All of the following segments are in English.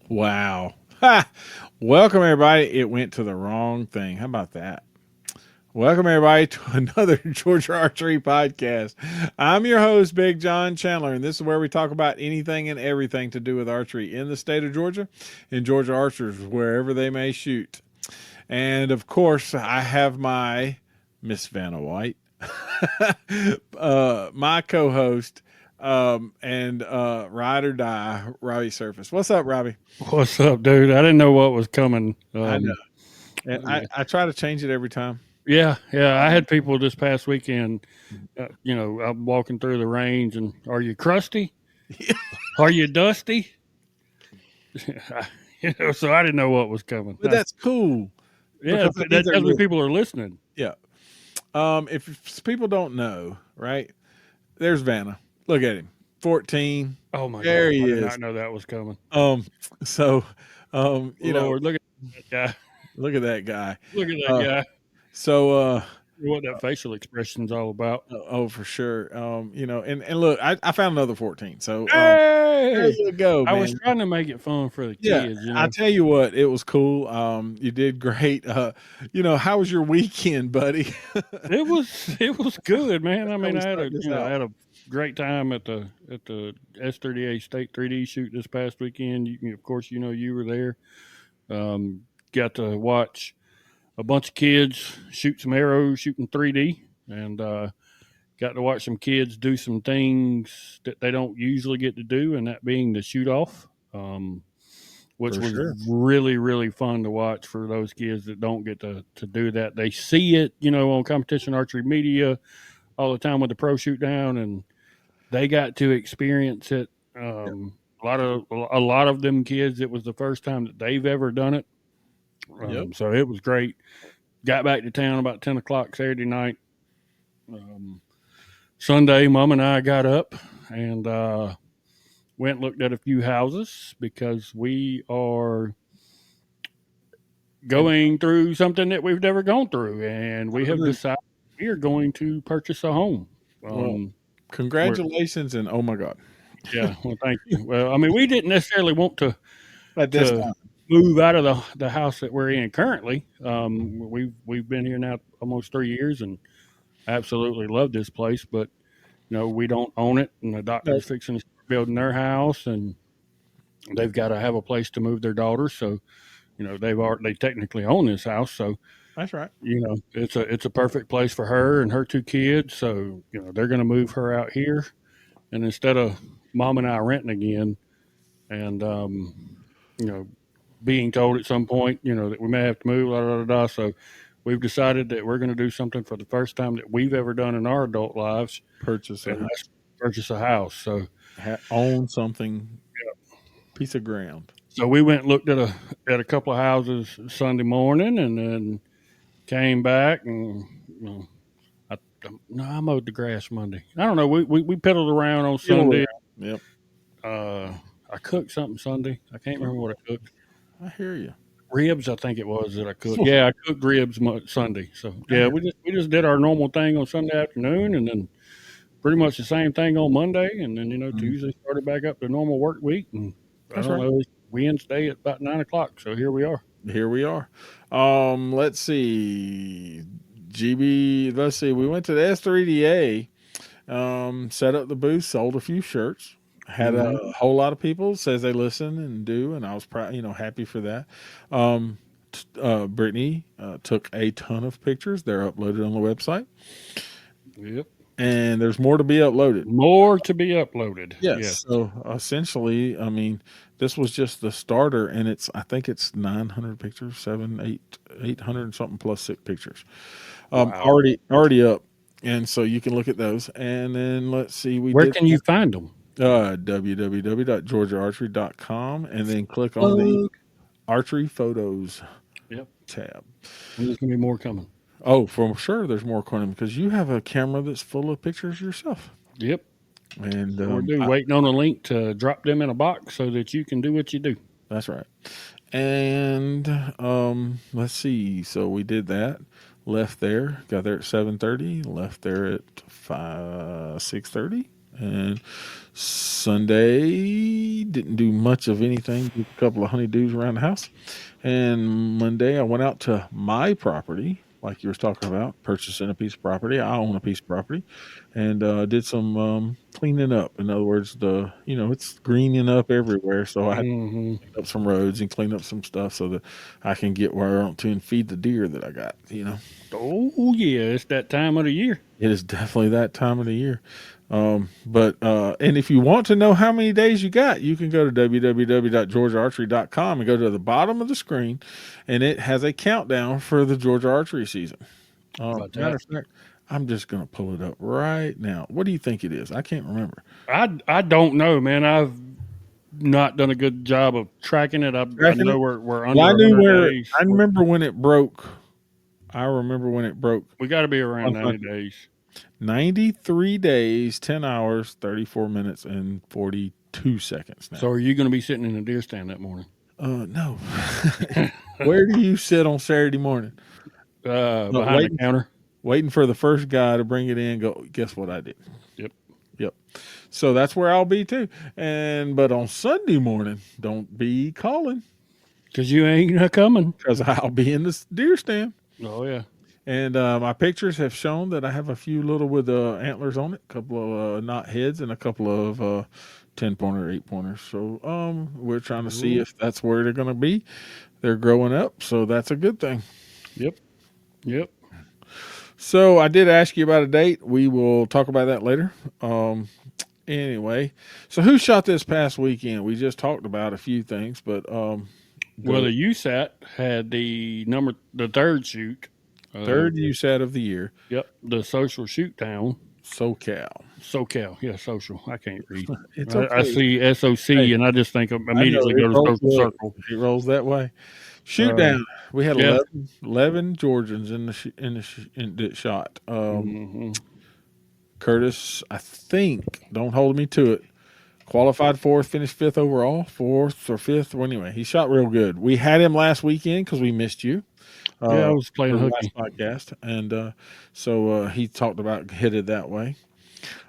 Wow. Ha! Welcome, everybody. It went to the wrong thing. How about that? Welcome, everybody, to another Georgia Archery podcast. I'm your host, Big John Chandler, and this is where we talk about anything and everything to do with archery in the state of Georgia and Georgia archers, wherever they may shoot. And of course, I have my Miss Vanna White, my co-host, and ride or die, Robbie Surface. What's up, Robbie? What's up, dude? I didn't know what was coming. I know. And I try to change it every time. Yeah. I had people this past weekend. I'm walking through the range, and are you crusty? Are you dusty? So I didn't know what was coming. But that's cool Yeah, because that means that they're tells me listening. people are listening. Yeah. If people don't know, right? There's Vanna. Look at him. 14. Oh my There God, I he did is. not know that was coming. Um, so, Lord, look at that guy. look at that guy. Look at that Uh, guy. so, What that facial expression's all about. oh, for sure. And look, I found another 14. So, there Hey, you go, I was man. trying to make it fun for the Yeah, kids. I tell you what, it was cool. You did great. How was your weekend, buddy? It was good, man. I How mean, we I had start a this you know I out? had a great time at the S3DA State 3D shoot this past weekend. Of course, you were there. Got to watch a bunch of kids shoot some arrows, shooting 3D, and got to watch some kids do some things that they don't usually get to do, and that being the shoot off. Which For was sure. really, really fun to watch for those kids that don't get to do that. They see it, on competition archery media all the time with the pro shoot down, and they got to experience it. Yep. A lot of them kids, it was the first time that they've ever done it. Yep. So it was great. Got back to town about 10 o'clock Saturday night. Um, Sunday, Mom and I got up and went and looked at a few houses because we are And going through something that we've never gone through, and we have agreed. decided we are going to purchase a home. Well, Um, we're congratulations, and oh my God, Yeah, well, thank you. Well, I mean, we didn't necessarily want to at this to time, move out of the house that we're in currently. We've been here now almost 3 years and absolutely love this place, but we don't own it, and the no, doctor's fixing to start building their house, and they've got to have a place to move their daughter. So they technically own this house, so that's right. it's a perfect place for her and her two kids. So they're going to move her out here, and instead of Mom and I renting again, and you know, being told at some point, that we may have to move, da da da. So we've decided that we're going to do something for the first time that we've ever done in our adult lives, Purchase a and that's purchase a house. So own something, piece of ground. we went and looked at a couple of houses Sunday morning, and then came back and I, no, I mowed the grass Monday. I don't know. We piddled around on Get around. Sunday. Yep, Uh, I cooked something Sunday. I can't remember what I cooked. I hear you. Ribs, I think it was that I cooked. Yeah, I cooked ribs Sunday. So I yeah, hear we just did our normal thing on Sunday afternoon, and then pretty much the same thing on Monday, and then you. Tuesday started back up to normal work week, and I That's don't right. know, it's Wednesday at about 9 o'clock. So here we are. Here we are. Let's see. GB. Let's see. We went to the S3DA. Set up the booth, sold a few shirts. Had a Hmm. whole lot of people says they listen and do, and I was proud, happy for that. Um, Brittany took a ton of pictures. They're uploaded on the website, Yep. and there's more to be uploaded. More to be uploaded. Yes. Yes. So essentially, I mean, this was just the starter, and I think it's 900 pictures, 800 and something plus 6 pictures, Wow. already up, and so you can look at those. And then let's see, we Where did can you find them? www.georgiaarchery.com, and then click on the Plug. archery photos Yep. tab. And there's gonna be more coming. Oh, for sure, there's more coming because you have a camera that's full of pictures yourself, Yep. and Sure do. Waiting on a link to drop them in a box so that you can do what you do. that's right. And let's see. So we did that. Left there. Got there at 7:30. Left there at 6:30. And Sunday didn't do much of anything. Did a couple of honeydews around the house. And Monday I went out to my property, like you was talking about, purchasing a piece of property. I own a piece of property, and did some cleaning up. In other words, it's greening up everywhere, so I had to Mm-hmm. clean up some roads and clean up some stuff so that I can get where I want to and feed the deer that I got. Oh yeah, it's that time of the year. It is definitely that time of the year. And if you want to know how many days you got, you can go to www.georgiaarchery.com and go to the bottom of the screen, and it has a countdown for the Georgia archery season. About Matter that. of fact, I'm just going to pull it up right now. What do you think it is? I can't remember. I don't know, man. I've not done a good job of tracking it. I Tracking know it? we're Well, under 100 days. I remember when it broke. I remember when it broke. We got to be around 90 100. days. 93 days, 10 hours, 34 minutes, and 42 seconds now. So are you going to be sitting in a deer stand that morning? No. Where do you sit on Saturday morning? Behind the counter. Waiting for the first guy to bring it in. Go. Guess what I did? Yep. So that's where I'll be too. But on Sunday morning, don't be calling Because you ain't not coming. because I'll be in this deer stand. Oh yeah. And my pictures have shown that I have a few little with antlers on it, a couple of knot heads, and a couple of 10-pointer, 8-pointers. So we're trying to see if that's where they're going to be. They're growing up, so that's a good thing. Yep. So I did ask you about a date. We will talk about that later. Anyway, so who shot this past weekend? We just talked about a few things, but Well, the USAT had the third shoot. third USAT of the year. Yep. The social shoot down. SoCal. Yeah, social. I can't read. It's I okay. see SOC Hey, and I just think I know immediately it go to rolls social circle. It rolls that way. Shoot Uh, down. We had yeah. 11 Georgians in that shot. Mm-hmm. Curtis, I think, don't hold me to it, qualified fourth, finished fifth overall, fourth or fifth. Well, anyway, he shot real good. We had him last weekend because we missed you. Yeah, I was playing for the hooky. last podcast, and so he talked about headed that way.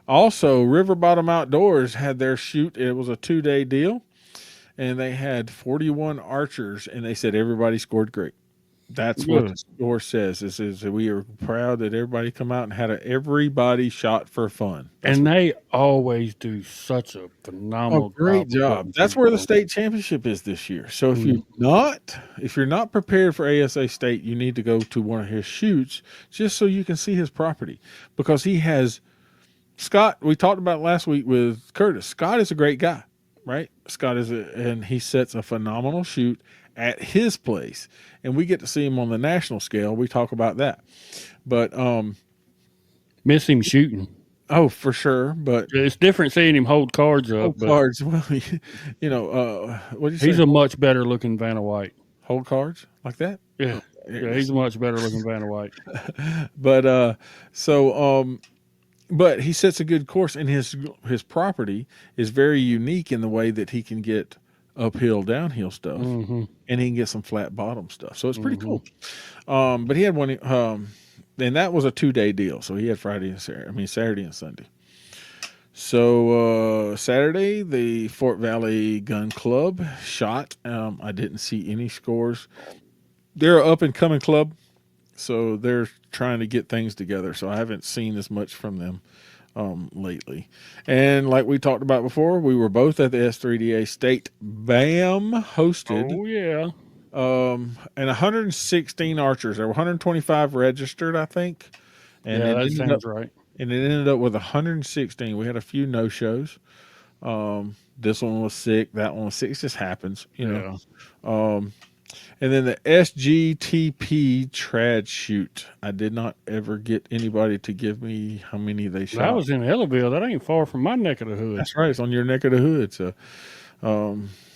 Also, River Bottom Outdoors had their shoot. It was a 2-day deal, and they had 41 archers, and they said everybody scored great. That's what the Good. score says. Is that we are proud that everybody come out and had everybody shot for fun. And they always do such a phenomenal Great job. job. That's where the state championship is this year. So if you're not prepared for ASA State, you need to go to one of his shoots just so you can see his property, because he has Scott. We talked about last week with Curtis. Scott is a great guy, right? And he sets a phenomenal shoot at his place, and we get to see him on the national scale. We talk about that, but Miss him shooting. oh, for sure. But It's different seeing him hold cards up. hold But cards. Well, what do you say? he's a much better looking Vanna White. Hold cards like that. Yeah. Yeah, he's a much better looking Vanna White. But but he sets a good course, and his property is very unique in the way that he can get uphill, downhill stuff, Mm-hmm. and he can get some flat bottom stuff. So it's pretty cool. But he had one, and that was a 2-day deal. So he had Saturday and Sunday. So Saturday, the Fort Valley Gun Club shot. I didn't see any scores. They're an up and coming club, so they're trying to get things together. So I haven't seen as much from them lately. And like we talked about before, we were both at the S3DA State BAM hosted. Oh yeah. And 116 archers. There were 125 registered, I think. And Yeah, it that ended sounds up, right. and it ended up with 116. We had a few no shows. This one was sick. That one was sick. It just happens, know. And then the SGTP trad shoot. I did not ever get anybody to give me how many they shot. That was in Ellaville. That ain't far from my neck of the hood. That's right. It's on your neck of the hood.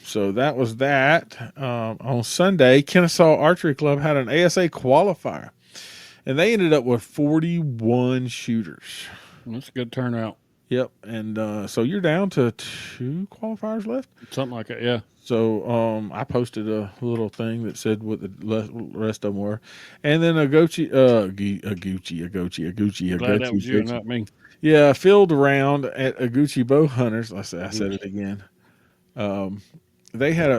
So that was that. On Sunday, Kennesaw Archery Club had an ASA qualifier, and they ended up with 41 shooters. That's a good turnout. Yep. And so you're down to 2 qualifiers left. Something like that. Yeah. So I posted a little thing that said what the rest of them were, and then a Gucci, a Glad that was you and Gucci. not me. Yeah, a field round at a Gucci Bow Hunters. I said it Gucci. again. They had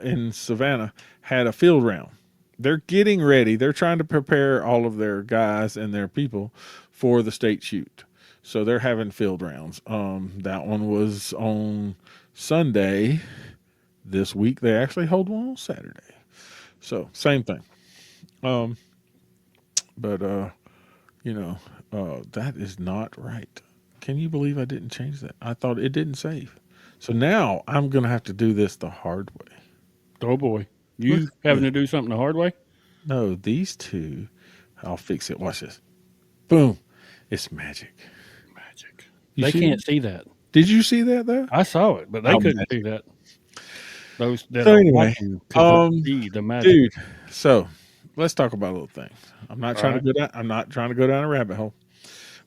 in Savannah had a field round. They're getting ready. They're trying to prepare all of their guys and their people for the state shoot. So they're having field rounds. That one was on Sunday this week. They actually hold one on Saturday. So same thing. Um, but that is not right. Can you believe I didn't change that? I thought it didn't save. So now I'm gonna have to do this the hard way. Oh boy, Look you at having this. to do something the hard way? No, these two. I'll fix it. Watch this. Boom. It's magic. Magic. You They see can't that? see that. Did you see that though? I saw it, but they How couldn't see magic. that. Those that So are anyway, watching could um, see the magic. dude. So let's talk about little things. I'm not All trying to right. go down. I'm not trying to go down a rabbit hole.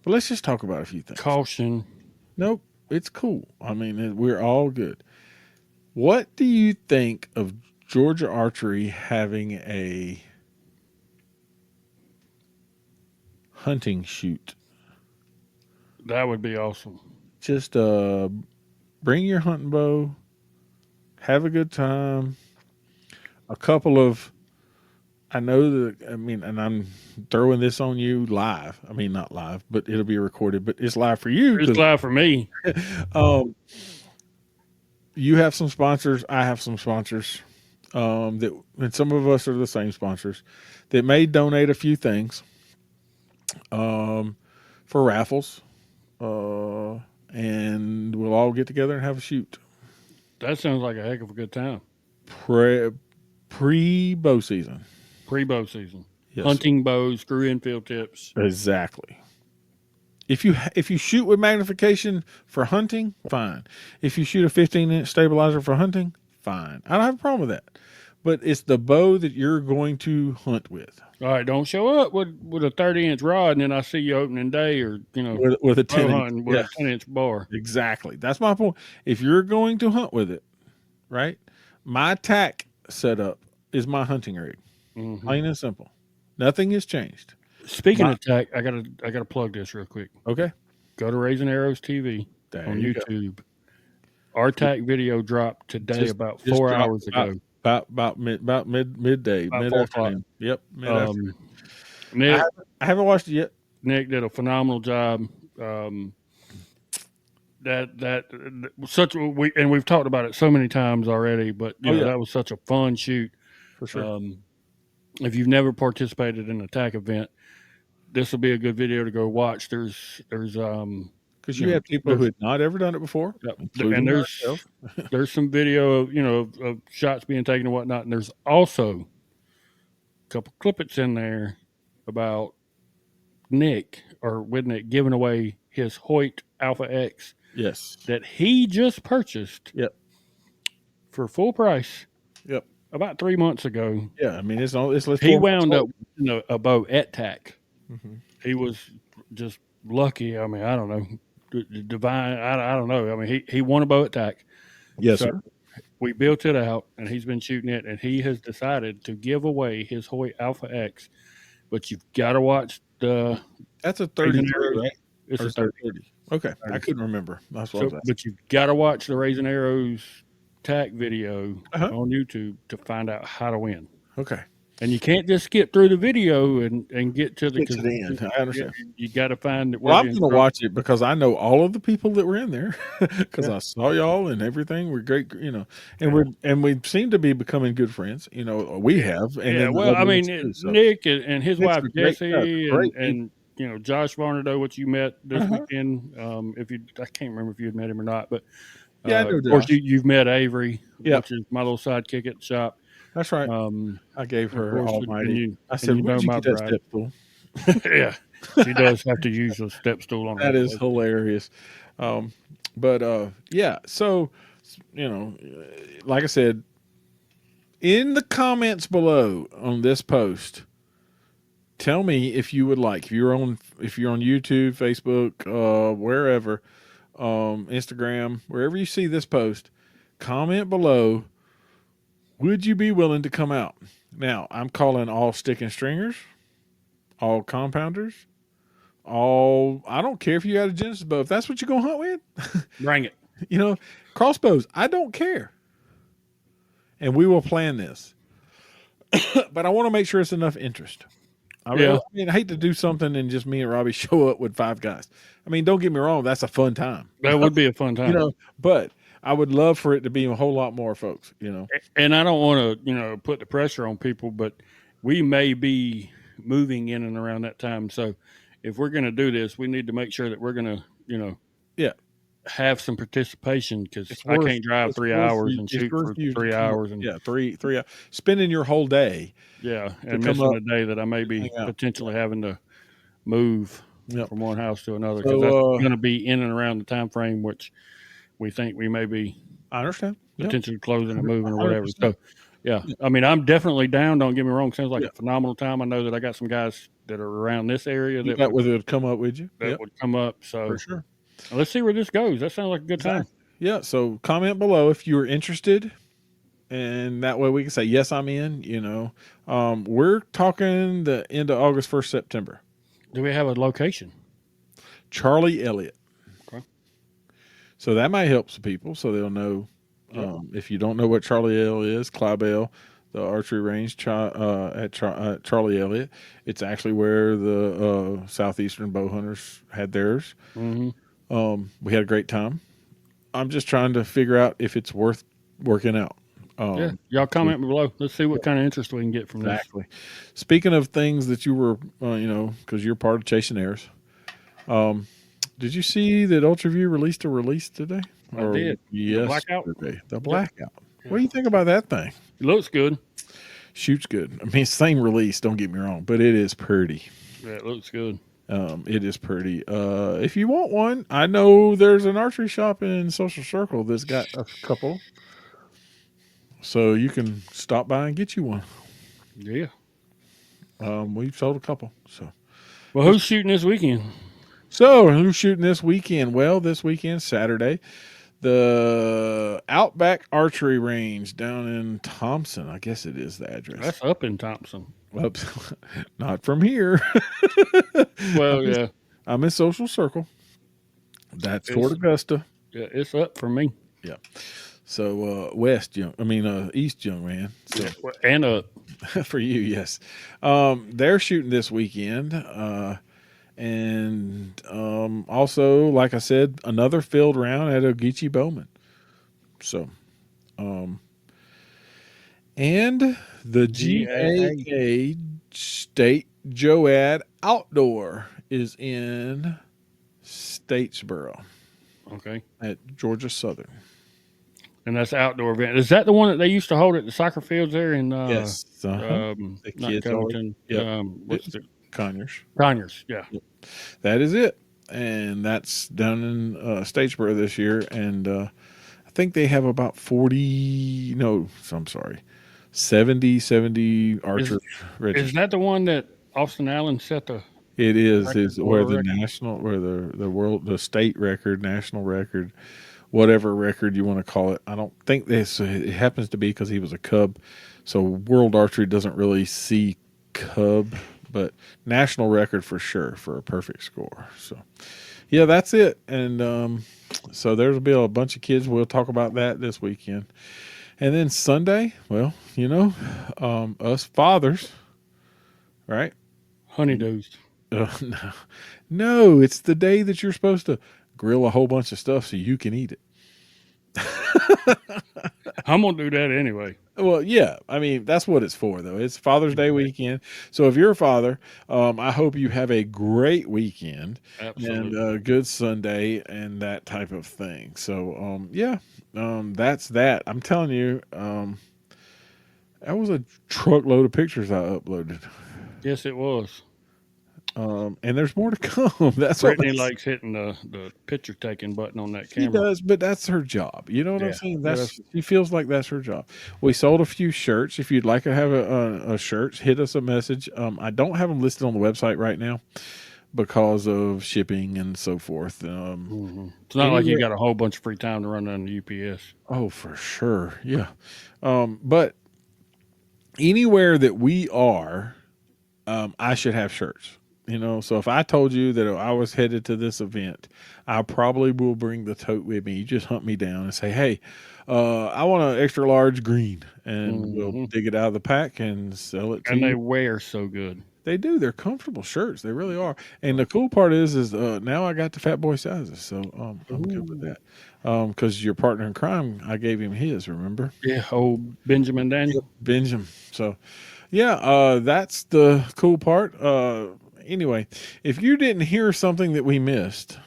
But let's just talk about a few things. Caution. Nope, it's cool. I mean, we're all good. What do you think of Georgia Archery having a hunting shoot? That would be awesome. Just bring your hunting bow, have a good time. A couple of I know that I mean, and I'm throwing this on you live. I mean, not live, but it'll be recorded. But it's live for you It's because live for me. um, you have some sponsors. I have some sponsors. That and some of us are the same sponsors that may donate a few things um, for raffles, uh, and we'll all get together and have a shoot That sounds like a heck of a good time. pre pre bow season. Pre-bow season. Yes, sir. Hunting bows, screw-in field tips. Exactly. If you shoot with magnification for hunting, fine. If you shoot a 15-inch stabilizer for hunting, fine. I don't have a problem with that. But it's the bow that you're going to hunt with. All right, don't show up with a 30-inch rod, and then I see you opening day, or With a bow 10-inch. hunting with Yeah, a 10-inch bar. exactly. That's my point. If you're going to hunt with it, right? My tack setup is my hunting rig. Hmm. Plain and simple. Nothing has changed. Speaking My of tack, I gotta plug this real quick. okay. Go to Raising Arrows TV There on you go. YouTube. Our tack video dropped today Just about just four drop hours ago, about midday, about mid 4 o'clock. afternoon. Yep, mid afternoon. Um, Nick I haven't watched it yet. Nick did a phenomenal job. Um, that such we've talked about it so many times already, but Oh yeah, that was such a fun shoot. for sure. Um, if you've never participated in a tack event, this will be a good video to go watch. There's Because you you know have people who there's had not ever done it before, and including myself. there's some video of of shots being taken and whatnot, and there's also a couple clippets in there about Nick or with Nick giving away his Hoyt Alpha X Yes. that he just purchased Yep. for full price Yep. about 3 months ago. Yeah. I mean, it's like He 4 months wound up old. with a bow at tack. Hmm. He was just lucky. I mean, I don't know. Divine. I don't know. I mean, he won a bow at tack. Yes, So sir. we built it out, and he's been shooting it, and he has decided to give away his Hoyt Alpha X. But you've got to watch the That's a Raising 33, Arrows. right? It's Or a is that 30. 30? Okay, I 30. couldn't remember. That's what I So, was asking. but you've got to watch the Raising Arrows tack video Uh-huh. on YouTube to find out how to win. Okay. And you can't just skip through the video and get to the Get to the end. I yeah, understand. you got to find Well, where I'm the going to instructions. watch it because I know all of the people that were in there because Yeah, I saw y'all and everything. We're great, yeah, and we seem to be becoming good friends. We yeah. have, and Yeah, then the well, I audience mean, too. So Nick and his Nick's wife a Jessie great people. and Josh Varnado, which you met this Uh-huh. weekend. If you, I can't remember if you had met him or not, but Yeah, I know of course Josh. you've met Avery, Yeah, which is my little sidekick at the shop. that's right. Um, I gave of her course, and Almighty. you I and said, you "Where'd know you my get that bride. step stool?" Yeah, she does have to use a step stool on a That regular is basis. hilarious. Um, but yeah. So you know, like I said, in the comments below on this post, tell me if you would like if you're on YouTube, Facebook, wherever, Instagram, wherever you see this post, comment below. Would you be willing to come out? Now, I'm calling all stick and stringers, all compounders, I don't care if you got a Genesis bow. If that's what you're going to hunt with, Bring it. Crossbows, I don't care. And we will plan this. But I want to make sure it's enough interest. I hate to do something and just me and Robbie show up with 5 guys. I mean, don't get me wrong, that's a fun time. That would be a fun time. But I would love for it to be a whole lot more folks, And I don't want to, put the pressure on people, but we may be moving in and around that time. So if we're going to do this, we need to make sure that we're going to, have some participation, because I can't drive 3 hours and shoot for 3 hours. And three hours. Spending your whole day. Yeah, and missing a day that I may be potentially having to move from one house to another, because that's going to be in and around the time frame which we think we may be. I understand. Potentially closing or moving or whatever. 100%. So, I mean, I'm definitely down. Don't get me wrong. Sounds like a phenomenal time. I know that I got some guys that are around this area that would come up with you. That would come up. So for sure. Let's see where this goes. That sounds like a good time. Yeah. So comment below if you're interested, and that way we can say yes, I'm in. We're talking the end of August, 1st September. Do we have a location? Charlie Elliott. Okay. So that might help some people, so they'll know. If you don't know what Charlie Elliott is, Clybell, the archery range at Charlie Elliott. It's actually where the Southeastern bow hunters had theirs. Mm-hmm. We had a great time. I'm just trying to figure out if it's worth working out. Y'all comment below. Let's see what kind of interest we can get from this. Exactly. Speaking of things that you were, because you're part of Chasing Airs. Did you see that UltraView released a release today? I did. Yes. The Blackout. Yeah. What do you think about that thing? It looks good. Shoots good. I mean, same release, don't get me wrong, but it is pretty. Yeah, it looks good. It is pretty. If you want one, I know there's an archery shop in Social Circle that's got a couple. So you can stop by and get you one. Yeah. We've sold a couple. So. Well, who's shooting this weekend? So who's shooting this weekend? Well, this weekend, Saturday, the Outback Archery Range down in Thompson. I guess it is the address. That's up in Thompson. Oops. Not from here. Well, I'm in Social Circle. That's toward Augusta. Yeah, it's up for me. Yeah. So East Young Man. So, and up. For you, yes. They're shooting this weekend. And also, like I said, another field round at Evgeni Bowman. So, and the GAA State Joad Outdoor is in Statesboro. Okay. At Georgia Southern. And that's an outdoor event. Is that the one that they used to hold at the soccer fields there in yes. The kids Covington? What's it? Conyers. Yeah. Yep. That is it. And that's down in Statesboro this year. And I think they have about 70 archers registered. Is that the one that Austin Allen set the It is where the national, where the state record, national record, whatever record you want to call it. I don't think this, it happens to be because he was a Cub. So World Archery doesn't really see Cub, but national record for sure for a perfect score. So, yeah, that's it. And so there'll be a bunch of kids. We'll talk about that this weekend. And then Sunday, well, us fathers, right? Honeydews. No, it's the day that you're supposed to grill a whole bunch of stuff so you can eat it. I'm going to do that anyway. Well, yeah. I mean, that's what it's for, though. It's Father's Day weekend. So if you're a father, I hope you have a great weekend. Absolutely. And a good Sunday and that type of thing. So, that's that. I'm telling you, that was a truckload of pictures I uploaded. Yes, it was. And there's more to come. That's Brittany likes hitting the picture taking button on that camera. She does, but that's her job. You know what I'm saying? She feels like that's her job. We sold a few shirts. If you'd like to have a shirt, hit us a message. I don't have them listed on the website right now, because of shipping and so forth. It's not like you Anywhere, got a whole bunch of free time to run down the UPS. oh, for sure. Yeah. But anywhere that we are, I should have shirts. So if I told you that I was headed to this event, I probably will bring the tote with me. You just hunt me down and say, "Hey, I want an extra large green," and we'll Hmm. dig it out of the pack and sell it to And they you. wear so good. They do. They're comfortable shirts. They really are. And the cool part is now I got the fat boy sizes, so I'm good with Ooh. that. Because your partner in crime, I gave him his. Remember? Yeah, old Benjamin Daniel. Benjamin. So yeah, that's the cool part. Anyway, if you didn't hear something that we missed,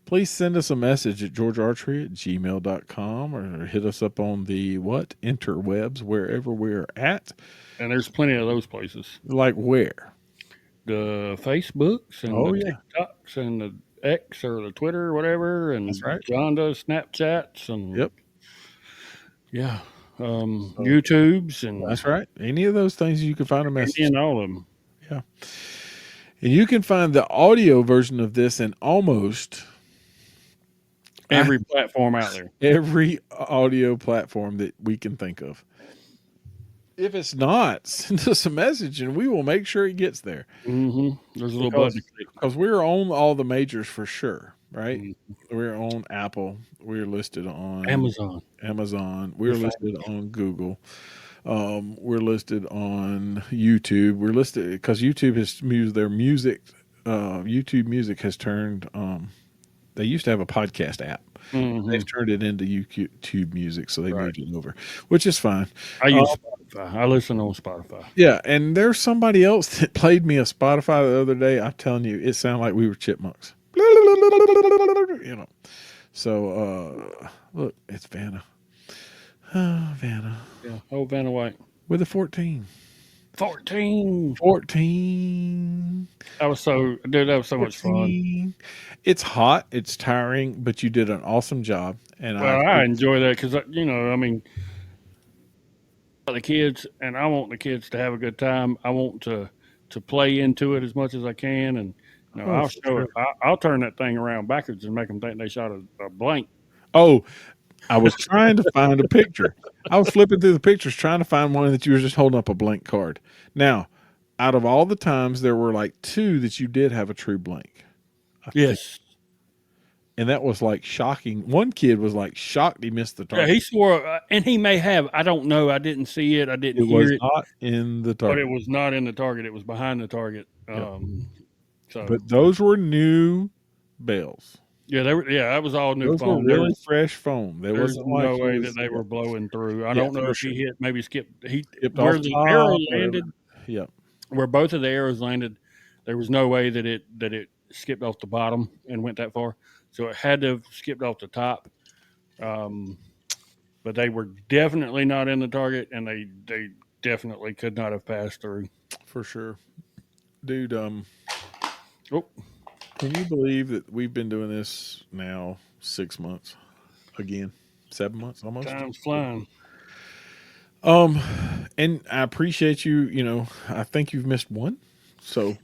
please send us a message at georgearchery@gmail.com or hit us up on the interwebs, wherever we're at. And there's plenty of those places. Like where? The Facebooks and Oh, the yeah. TikToks and the X or the Twitter or whatever. That's And right. John does Snapchats and Yep. yeah, So YouTubes and that's right. Any of those things you can find a any message. and all of them. Yeah. And you can find the audio version of this in almost Every platform out there. every audio platform that we can think of. If it's not, send us a message and we will make sure it gets there. There's a little button to click. Because we're on all the majors for sure, right? Mm. We're on Apple. We're listed on Amazon. We're Your listed favorite. on Google. We're listed on YouTube. We're listed because YouTube has used their music. YouTube Music has turned. They used to have a podcast app. Hmm. They've turned it into YouTube Music, so they Right. moved it over, which is fine. I Um, use Spotify. I listen on Spotify. yeah, and there's somebody else that played me a Spotify the other day. I'm telling you, it sounded like we were chipmunks. So look, it's Vanna. Vanna Yeah. Oh, Vanna White. with a 14. 14. 14. That was so, dude, that was so much fun. 14. It's hot, it's tiring, but you did an awesome job. And I Well, I enjoy that because, I mean, the kids, and I want the kids to have a good time. I want to play into it as much as I can, and oh, I'll for show it. sure. I'll turn that thing around backwards and make them think they shot a blank. Oh, I was trying to find a picture. I was flipping through the pictures trying to find one that you were just holding up a blank card. Now, out of all the times, there were like two that you did have a true blank. I think. Yes. And that was like shocking. One kid was like shocked he missed the Yeah, target. he swore, and he may have. I don't know. I didn't see it. I didn't It hear was it, not in the but it target. was not in the target. It was behind the target. Yep. So But those were new bells. yeah, they were. Yeah, that was all new Those were foam. really fresh foam. There There's wasn't like no he way that was they were blowing through. I yeah, don't know for if sure. he hit, maybe skipped. He Tipped off where the arrow top, whatever. landed, Yep. where both of the arrows landed. There was no way that it skipped off the bottom and went that far. So it had to have skipped off the top. Um, but they were definitely not in the target, and they definitely could not have passed through. For sure. Dude, Oh, can you believe that we've been doing this now 6 months? Again. 7 months almost. time's flying. Um and I appreciate you, I think you've missed one. So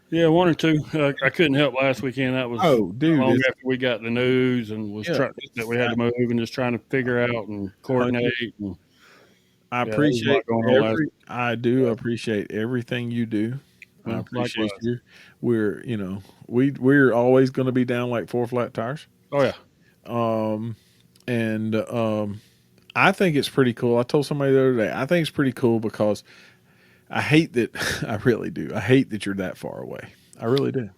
Yeah, one or two. I couldn't help last weekend. That was dude, long it's after we got the news and was yeah, trying that we had to move and just trying to figure out and coordinate. And I yeah, there was a lot appreciate going on last. I do appreciate everything you do. I Well, appreciate likewise. you. We're always going to be down like four flat tires. Oh yeah. And I think it's pretty cool. I told somebody the other day, I think it's pretty cool because I hate that I really do. I hate that you're that far away. I really do.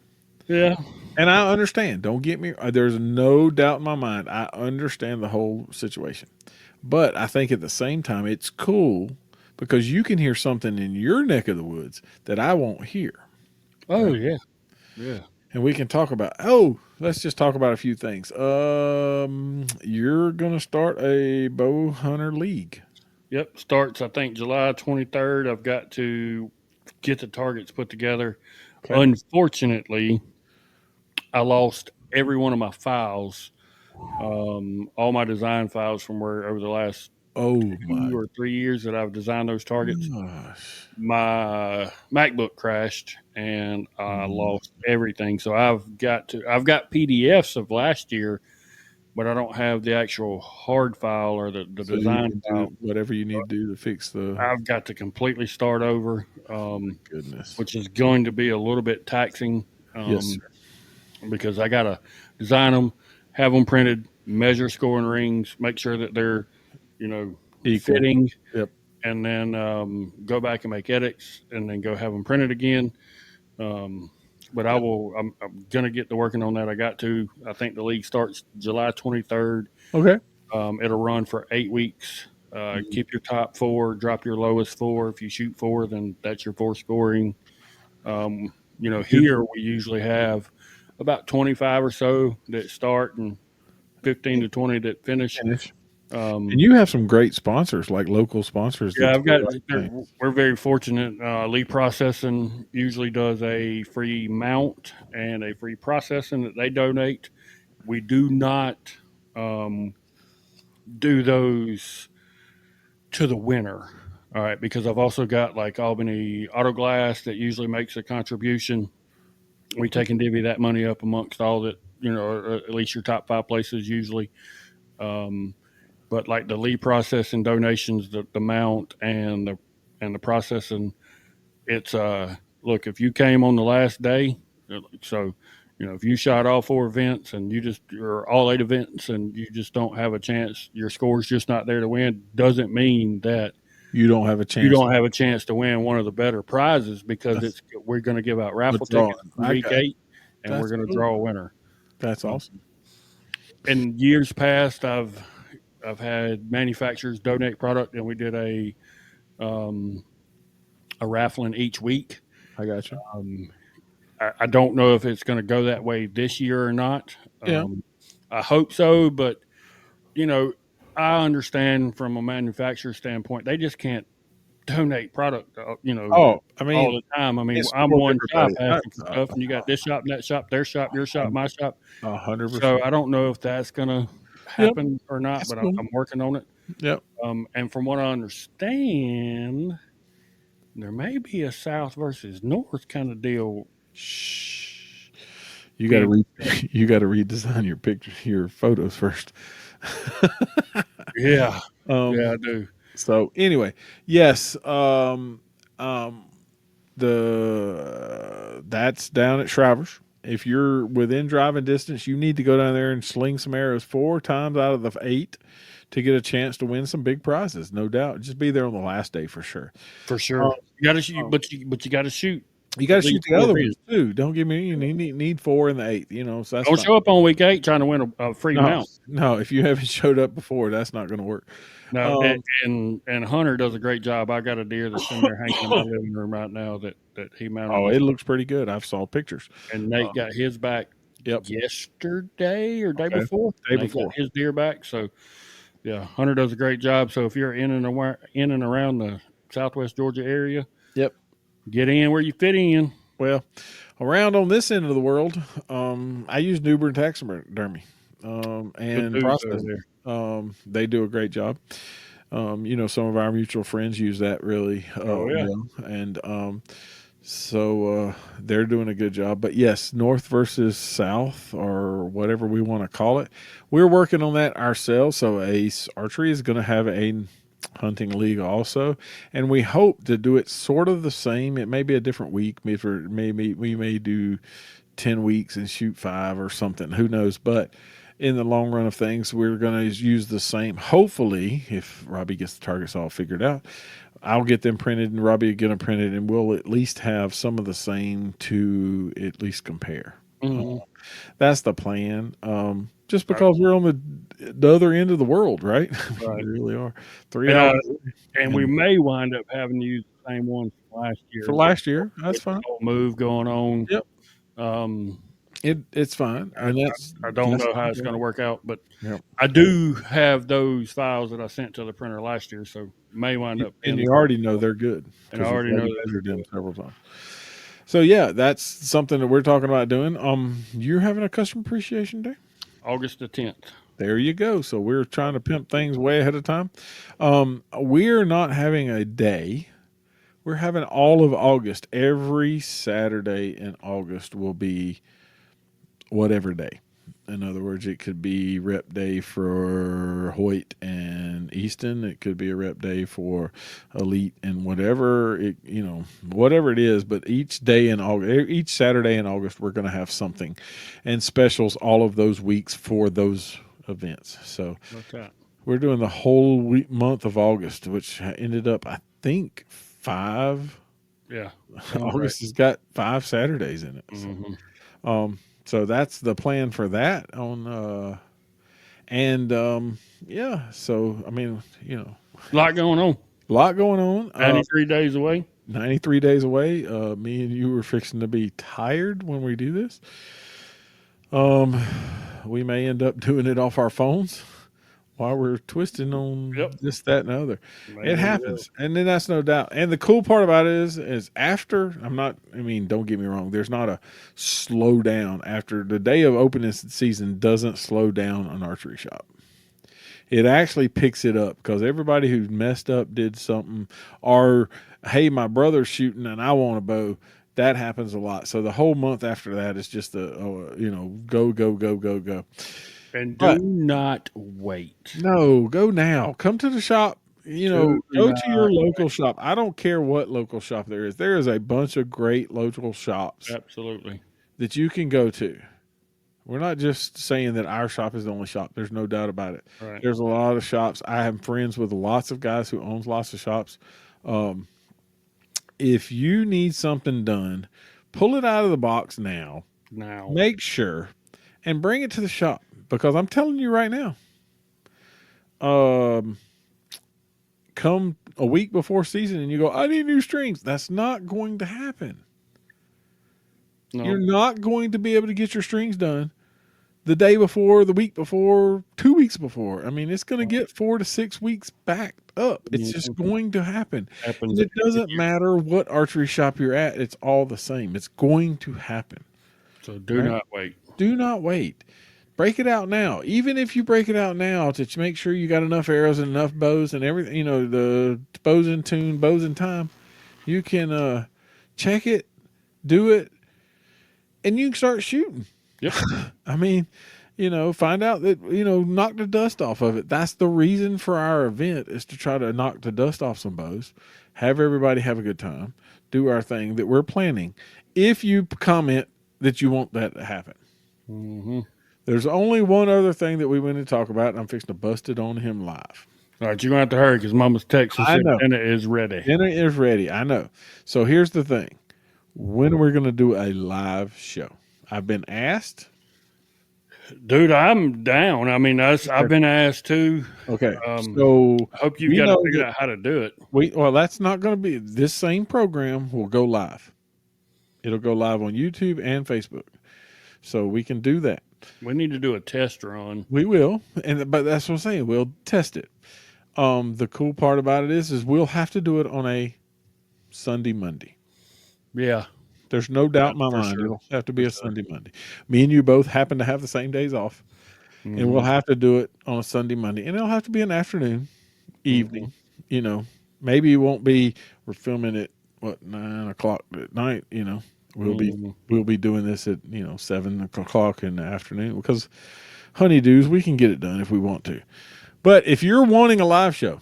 Yeah. And I understand. Don't get me. There's no doubt in my mind. I understand the whole situation. But I think at the same time, it's cool because you can hear something in your neck of the woods that I won't hear. Oh Right? yeah. Yeah. And we can talk about, let's just talk about a few things. You're going to start a bow hunter league. Yep. Starts I think July 23rd. I've got to get the targets put together. Okay. Unfortunately, I lost every one of my files, all my design files from where over the last Oh my 2 or 3 years that I've designed those targets, gosh. my MacBook crashed and I Mm. lost everything. So I've got PDFs of last year, but I don't have the actual hard file or the So you design can do file. whatever you need to do to fix the. I've got to completely start over, Goodness. which is going to be a little bit taxing, Yes, um, sir. because I got to design them, have them printed, measure scoring rings, make sure that they're, Equal. fitting, Yep. and then go back and make edits, and then go have them printed again. Um, but Yep. I'm gonna get to working on that. I got to. I think the league starts July 23rd. Okay. It'll run for 8 weeks. Mm. Keep your top four, drop your lowest four. If you shoot four, then that's your four scoring. Good Here we usually have about 25 or so that start and 15 to 20 that finish. finish. And Um, you have some great sponsors, like local sponsors that yeah, do I've the got. right thing. We're very fortunate. Lee Processing usually does a free mount and a free processing that they donate. We do not um, do those to the winner. All right, because I've also got like Albany Auto Glass that usually makes a contribution. We take and divvy that money up amongst all that, or at least your top five places usually. Um, but like the lead processing donations, the mount and the processing, it's look, if you came on the last day, so if you shot all four events and or all 8 events and you just don't have a chance, your score's just not there to win, doesn't mean that You don't have a you chance. don't have a chance to win one of the better prizes, because That's we're going to give out a raffle drawing. tickets in I week got. 8, and we're That's going to cool. draw a winner. That's Um, awesome. in years past, I've had manufacturers donate product, and we did um, a raffling each week. I got you. Um, I don't know if it's going to go that way this year or not. Yeah. I hope so, but you know, I understand from a manufacturer standpoint, they just can't donate product, Oh, I all mean, the time. I mean, it's I'm for one shop everybody. asking for stuff, and you got this shop, and that shop, their shop, your shop, my shop. So 100%. I don't know if that's going to Yep. happen or not, It's but cool. I'm working on it. Yep. And from what I understand, there may be a South versus North kind of deal Shh. You got to being. you got to redesign your pictures, your photos first. Yeah, yeah, um. I do. So anyway, yes. Um. The That's down at Shriver's. If you're within driving distance, you need to go down there and sling some arrows 4 times out of the 8 to get a chance to win some big prizes. No doubt. Just be there on the last day for sure. For Um, sure. You got to shoot, um, but you got to shoot you got to at shoot least the four other events. ones too. Don't give me you need 4 in the 8th. So that's Don't fine. show up on week 8 trying to win a free No, mount. no. If you haven't showed up before, that's not going to work. No, Um, and Hunter does a great job. I got a deer that's in there hanging in my living room right now that he mounted oh, this, it looks pretty good. I've saw pictures. and Uh, Nate got his back yep. yesterday or day Okay. before. Day Nate got before. his deer back. So yeah, Hunter does a great job. So if you're in and around the Southwest Georgia area, Yep. get in where you fit in. Well, around on this end of the world, I use Newbern Taxidermy Good and dudes over processing. there. They do a great job. Some of our mutual friends use that really Oh yeah. well, and so they're doing a good job. But yes, North versus South, or whatever we want to call it, we're working on that ourselves. So Ace Archery is going to have a hunting league also, and we hope to do it sort of the same. It may be a different week. Maybe we may do 10 weeks and shoot 5 or something. Who knows? But in the long run of things, we're going to use the same. Hopefully, if Robbie gets the targets all figured out, I'll get them printed and Robbie will get them printed, and we'll at least have some of the same to at least compare. Hmm. That's the plan. Just because we're on the other end of the world, right? We Right. really are. Three And hours and we and may wind up having to use the same ones from last for year last year. That's with the fine. whole move going on. Yep, Um, it's fine, I, and I don't that's know how it's going to work out, but yep. I do have those files that I sent to the printer last year, so may wind up And being the you same already know deal. they're good And I because you've already know already those are measured them good. several times. So yeah, that's something that we're talking about doing. You're having a customer appreciation day. August the 10th. There you go. So we're trying to pimp things way ahead of time. We're not having a day. We're having all of August. Every Saturday in August will be whatever day. In other words, it could be rep day for Hoyt and Easton. It could be a rep day for Elite and whatever it, whatever it is. But each day in August, each Saturday in August, we're going to have something, and specials all of those weeks for those events. So What's that? we're doing the whole month of August, which ended up, I think, five. Yeah. August has got 5 Saturdays in it. So. Mm-hmm. So that's the plan for that yeah. So I mean, A lot going on. a lot going on. 93 days away. 93 days away. Me and you were fixing to be tired when we do this. We may end up doing it off our phones while we're twisting on this, that, and the other. Maybe it happens. And then that's no doubt. And the cool part about it is after, don't get me wrong, there's not a slow down after the day of opening season doesn't slow down an archery shop. It actually picks it up because everybody who messed up did something, or, hey, my brother's shooting and I want a bow. That happens a lot. So the whole month after that is just go, go, go, go, go. And do not wait. No, go now. Come to the shop. Go to your local shop. I don't care what local shop there is. There is a bunch of great local shops. Absolutely. That you can go to. We're not just saying that our shop is the only shop. There's no doubt about it. Right. There's a lot of shops. I have friends with lots of guys who owns lots of shops. If you need something done, pull it out of the box now. Make sure and bring it to the shop. Because I'm telling you right now, come a week before season and you go, I need new strings. That's not going to happen. No. You're not going to be able to get your strings done the day before, the week before, 2 weeks before. I mean, it's going to get 4 to 6 weeks backed up. It's just going to happen. And it doesn't matter what archery shop you're at. It's all the same. It's going to happen. So do not wait. Do not wait. Break it out now. Even if you break it out now to make sure you got enough arrows and enough bows and everything, the bows in tune, bows in time, you can check it, do it, and you can start shooting. Yep. I mean, find out that, knock the dust off of it. That's the reason for our event, is to try to knock the dust off some bows, have everybody have a good time, do our thing that we're planning. If you comment that you want that to happen. Mm-hmm. There's only one other thing that we want to talk about, and I'm fixing to bust it on him live. All right, you're going to have to hurry because Mama's text and said dinner is ready. Dinner is ready. I know. So here's the thing. When are we going to do a live show? I've been asked. Dude, I'm down. I mean, I've been asked too. Okay. So I hope you've got to figure out how to do it. Well, that's not going to be. This same program will go live. It'll go live on YouTube and Facebook. So we can do that. We need to do a test run. We will, but that's what I'm saying. We'll test it. The cool part about it is we'll have to do it on a Sunday, Monday. Yeah. There's no doubt in my mind. Sure. It'll have to be a Sunday, Monday. Me and you both happen to have the same days off, and we'll have to do it on a Sunday, Monday, and it'll have to be an afternoon, evening. Maybe it won't be. We're filming it 9 o'clock at night. We'll be doing this at 7 o'clock in the afternoon because honeydews, we can get it done if we want to. But if you're wanting a live show,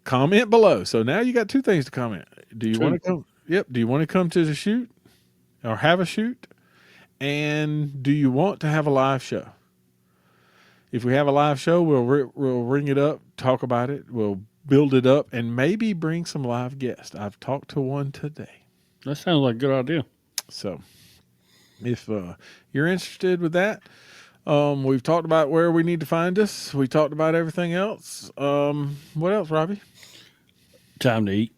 comment below. So now you got 2 things to comment. Do you want to come? Yep. Do you want to come to the shoot or have a shoot? And do you want to have a live show? If we have a live show, we'll ring it up, talk about it. We'll build it up and maybe bring some live guests. I've talked to one today. That sounds like a good idea. So if you're interested with that, we've talked about where we need to find us. We talked about everything else. What else, Robbie? Time to eat.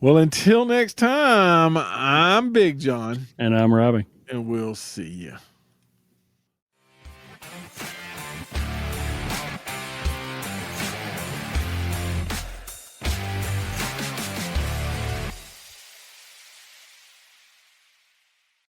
Well, until next time, I'm Big John. And I'm Robbie. And we'll see you.